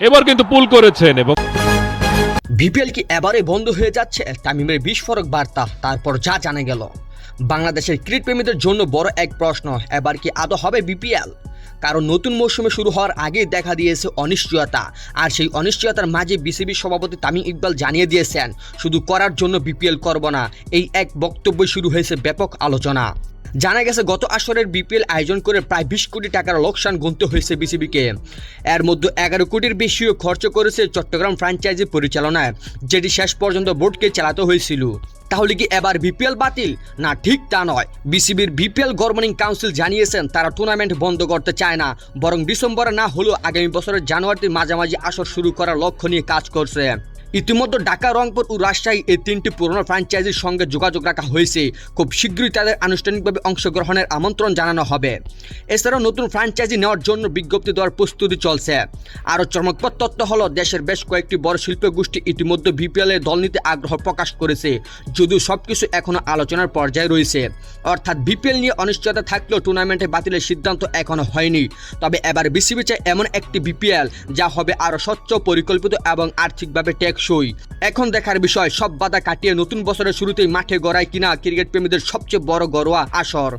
এবার কিন্তু পুল করেছেন এবং বিপিএল কি এবারে বন্ধ হয়ে যাচ্ছে? তামিমের বিস্ফোরক বার্তা, তারপর যা জানা গেল। বাংলাদেশের ক্রিকেট প্রেমীদের জন্য বড় এক প্রশ্ন, এবার কি আদৌ হবে বিপিএল? কারণ নতুন মৌসুমে শুরু হওয়ার আগেই দেখা দিয়েছে অনিশ্চয়তা, আর সেই অনিশ্চয়তার মাঝে বিসিবি সভাপতি তামিম ইকবাল জানিয়ে দিয়েছেন শুধু করার জন্য বিপিএল করব না। এই এক বক্তব্য শুরু হয়েছে ব্যাপক আলোচনা। জানা গেছে গত আসরের বিপিএল আয়োজন করে প্রায় 20 কোটি টাকার লোকসান গুনতে হয়েছে বিসিবিকে। এর মধ্যে 11 কোটির বেশিও খরচ করেছে চট্টগ্রাম ফ্র্যাঞ্চাইজি পরিচালনায়, যেটি শেষ পর্যন্ত বোর্ডকে চালাতে হয়েছিল। তাহলে কি এবার বিপিএল বাতিল? না, ঠিক তা নয়। বিসিবির বিপিএল গভর্নিং কাউন্সিল জানিয়েছেন তারা টুর্নামেন্ট বন্ধ করতে চায় না, বরং ডিসেম্বরে না হলেও আগামী বছরের জানুয়ারিতে মাঝামাঝি আসর শুরু করার লক্ষ্য নিয়ে কাজ করছে। ইতিমধ্যে ঢাকা, রংপুর ও রাজশাহী এই তিনটি পুরনো ফ্র্যাঞ্চাইজির সঙ্গে যোগাযোগ রাখা হয়েছে। খুব শীঘ্রই তাদের আনুষ্ঠানিকভাবে অংশগ্রহণের আমন্ত্রণ জানানো হবে। এছাড়াও নতুন ফ্র্যাঞ্চাইজি নেওয়ার জন্য বিজ্ঞপ্তি দেওয়ার প্রস্তুতি চলছে। আরও চমকপ্রদ তথ্য হলো, দেশের বেশ কয়েকটি বড় শিল্প গোষ্ঠী ইতিমধ্যে বিপিএল এর দল নিতে আগ্রহ প্রকাশ করেছে, যদিও সবকিছু এখনও আলোচনার পর্যায়ে রয়েছে। অর্থাৎ বিপিএল নিয়ে অনিশ্চয়তা থাকলেও টুর্নামেন্টে বাতিলের সিদ্ধান্ত এখনও হয়নি। তবে এবার বিসিবি চায় এমন একটি বিপিএল যা হবে আরও স্বচ্ছ, পরিকল্পিত এবং আর্থিকভাবে টেকসই। এখন দেখার বিষয়, সব বাধা কাটিয়ে নতুন বছরের শুরুতেই মাঠে গড়ায় কিনা ক্রিকেট প্রেমীদের সবচেয়ে বড় ঘরোয়া আসর।